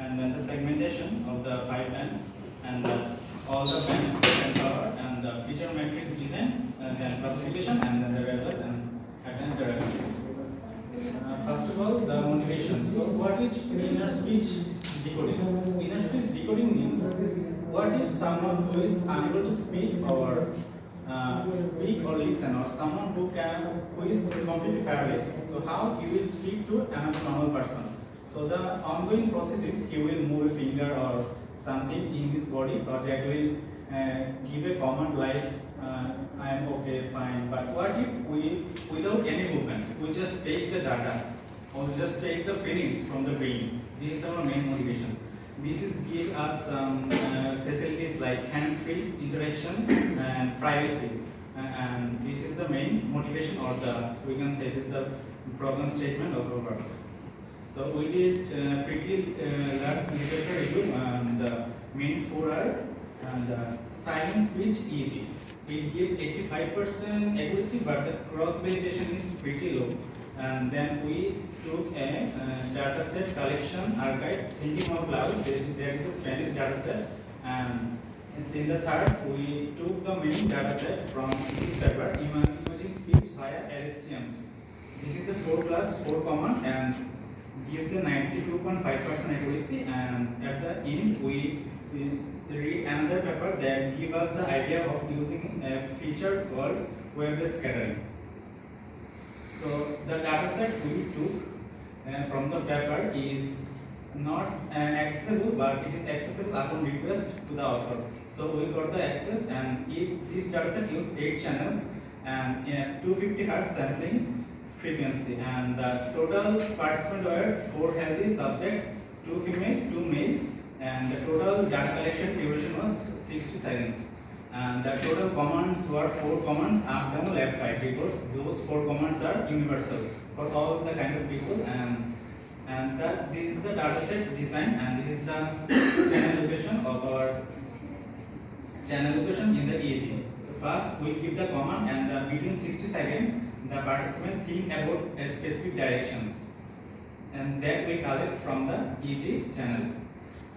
and then the segmentation of the 5 bands, and all the bands and power, and the feature matrix design, and then classification, and then the result, and then the reference. First of all, the motivation. So, what is inner speech decoding? Inner speech decoding means what if someone who is unable to speak or listen, or someone who is completely paralyzed. So how he will speak to another normal person? So the ongoing process is he will move a finger or something in his body, or that will give a command like I am okay, fine. But what if we, without any movement, we just take the data or just take the feelings from the brain? This is our main motivation. This is give us facilities like hands-free interaction and privacy, and this is the main motivation, or the we can say it is the problem statement of our work. So we did pretty large newspaper review, and the main 4 are and silent speech EEG. It gives 85% accuracy, but the cross validation is pretty low. And then we took a data set collection archive, thinking out loud. There is a Spanish data set, and in the third we took the main data set from this paper, imaging speech via LSTM. This is a 4+4 command and gives a 92.5% accuracy, and at the end we read another paper that gives us the idea of using a feature called wave-based scattering. So the dataset we took from the paper is not accessible, but it is accessible upon request to the author. So we got the access, and this dataset used 8 channels and 250 Hz sampling frequency, and the total participants were 4 healthy subjects, 2 female, 2 male, and the total data collection duration was 60 seconds. And the total commands were 4 commands, up, down, left, right, because those 4 commands are universal for all the kind of people. And this is the dataset design, and this is the channel location of our channel location in the EEG. First, we give the command, and within 60 seconds, the participant think about a specific direction, and that we collect from the EEG channel.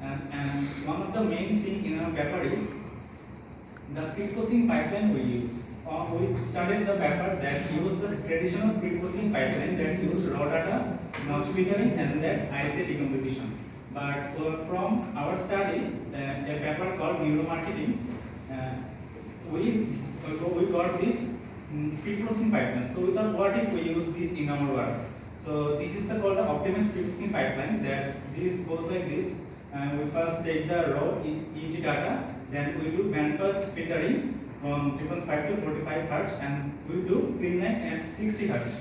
And one of the main thing in our paper is the pre-processing pipeline we use. We studied the paper that used the traditional pre-processing pipeline that used raw data, notch filtering, and that IC decomposition. But from our study, a paper called neuromarketing, we got this pre-processing pipeline. So we thought, what if we use this in our work? So this is called the optimized pre-processing pipeline. That this goes like this. We first take the raw EEG data. Then we do bandpass filtering from 0.5 to 45 Hz, and we do clean line at 60 Hz.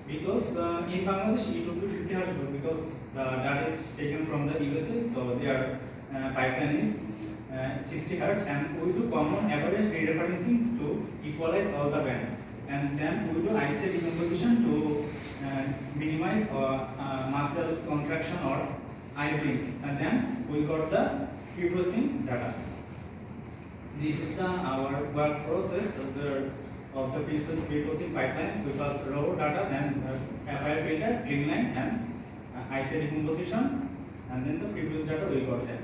Because in Bangladesh it would be 50 Hz, because the data is taken from the USA, so their pipeline is 60 Hz, and we do common average rereferencing to equalize all the band. And then we do IC decomposition to minimize muscle contraction or eye blink, and then we got the pre-processing data. This is our work process of the pre-processing pipeline. We first raw data, then FIR filter, clean line, and IC decomposition, and then the previous data we got that.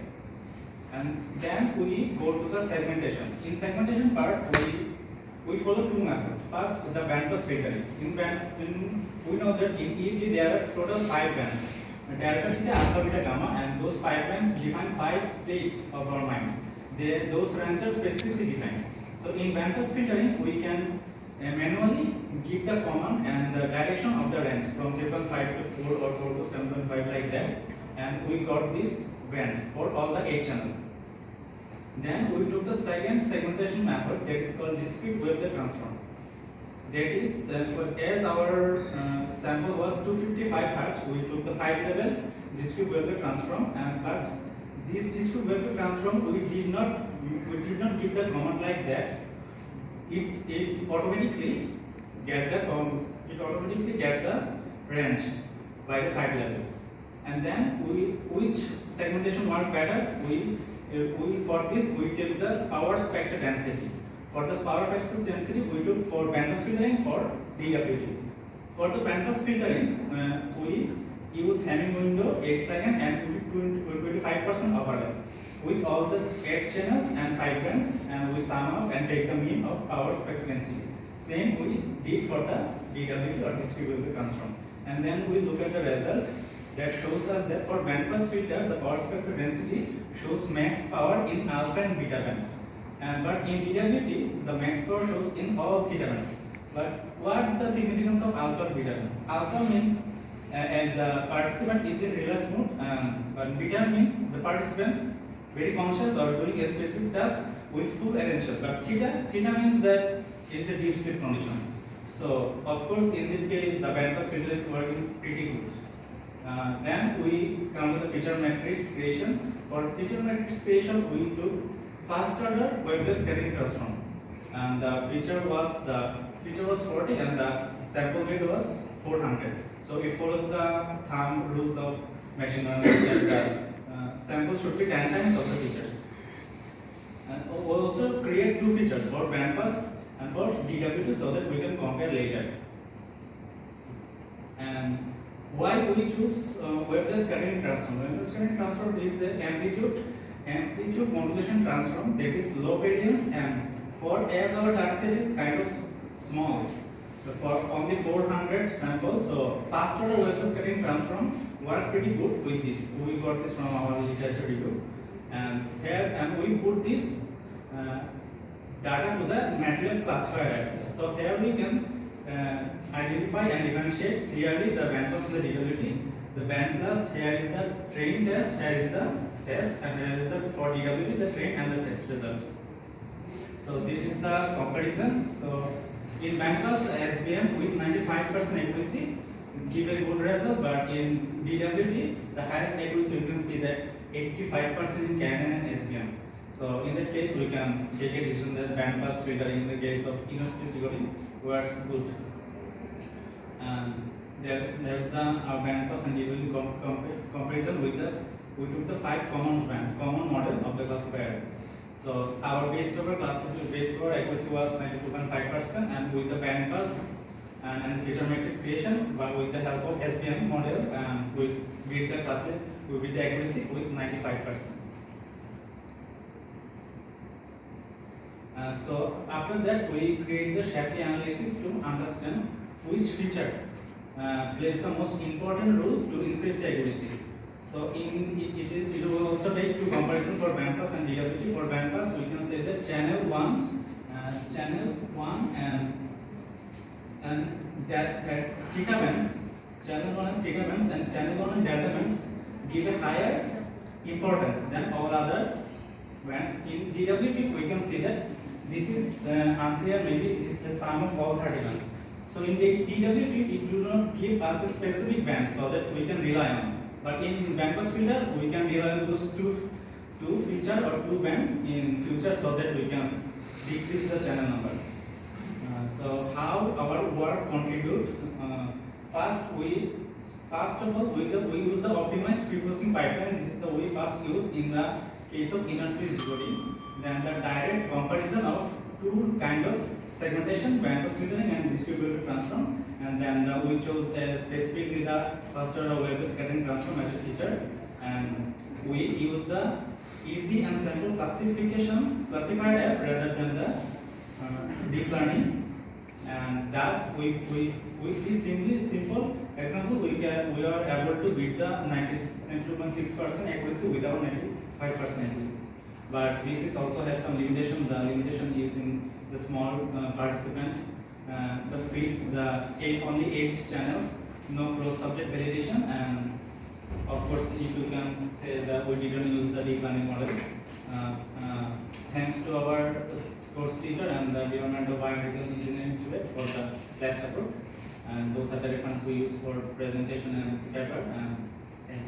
And then we go to the segmentation. In segmentation part, we follow 2 methods. First, the bandpass filtering. We know that in EEG there are total 5 bands: delta, theta, alpha, beta, gamma, and those 5 bands define 5 states of our mind. Those ranges are specifically defined. So in bandpass filtering, we can manually give the command and the direction of the range from 0.5 to 4 or 4 to 7.5 like that, and we got this band for all the 8 channels. Then we took the second segmentation method, that is called discrete wavelet transform. That is, as our sample was 255 Hz, we took the 5 level discrete wavelet transform, but this discrete wavelet transform we did not give the command like that. It automatically get the range by the 5 levels. And then which segmentation work better? For this we take the power spectral density. For the power spectral density, we took for bandpass filtering for DWT. For the bandpass filtering, we use Hamming window 8 seconds and 25 5% overlap with all the 8 channels and 5 bands, and we sum up and take the mean of our spectral density. Same we did for the DWT or distributed transform. And then we look at the result that shows us that for bandpass filter, the power spectral density shows max power in alpha and beta bands. But in DWT, the max power shows in all theta bands. But what the significance of alpha and beta bands? Alpha means and the participant is in relaxed mode, but beta means the participant very conscious or doing a specific task with full attention. But theta means that it is a deep sleep condition. So of course in this case the bandpass filter is working pretty good. Then we come to the feature matrix creation. For feature matrix creation, we took first order waveless scattering transform, and the feature was 40 and the sample weight was 400. So it follows the thumb rules of machine learning that the sample should be 10 times of the features. And we also create two features for bandpass and for DWT so that we can compare later. And why we choose waveless scattering transform? Waveless scattering transform is the amplitude modulation transform that is low variance, and for as our dataset is kind of small, so for only 400 samples, so fast order waveless scattering transform work pretty good with this. We got this from our literature review, and we put this data to the materials classifier. So here we can identify and differentiate clearly the bandpass and the DWT. The bandpass, here is the train test, here is the test, and here is the for DWT the train and the test results. So this is the comparison. So in bandpass SVM with 95% accuracy give a good result, but in DWT the highest accuracy you can see that 85% in Canon and SVM. So in that case we can take a decision that bandpass filtering in the case of inner space decoding works good. And there's the our bandpass and DWT comparison with us. We took the 5 common model of the classifier. So our base paper accuracy was 92.5%, and with the bandpass and feature matrix creation, but with the help of SVM model, we beat the accuracy with 95%. So after that, we create the Shapley analysis to understand which feature plays the most important role to increase the accuracy. So it will also take two comparison for bandpass and DWT. For bandpass, we can say that channel 1 and that theta bands, channel 1 and theta bands, and channel 1 and delta bands give a higher importance than all other bands. In DWT, we can see that this is unclear, maybe this is the sum of all 30 bands. So in the DWT, it do not give us a specific band so that we can rely on. But in bandpass filter, we can rely on those two feature or two band in future so that we can decrease the channel number. So how our work contribute? First of all, we use the optimized pre-processing pipeline. This is the we first use in the case of inner space decoding. Then the direct comparison of two kind of segmentation, bandpass filtering and distributed transform. And then we chose specifically the first order waveless scattering transform as a feature. And we use the easy and simple classified app rather than the deep learning. And thus with this simple example, we are able to beat the 92.6% accuracy without 95% accuracy. But this is also has some limitation. The limitation is in the small participant. The fits only 8 channels, no cross subject validation, and of course if you can say that we didn't use the deep learning model. Thanks to our course teacher and the Department of Biomedical Engineering for the lab support, and those are the references we use for presentation and paper. And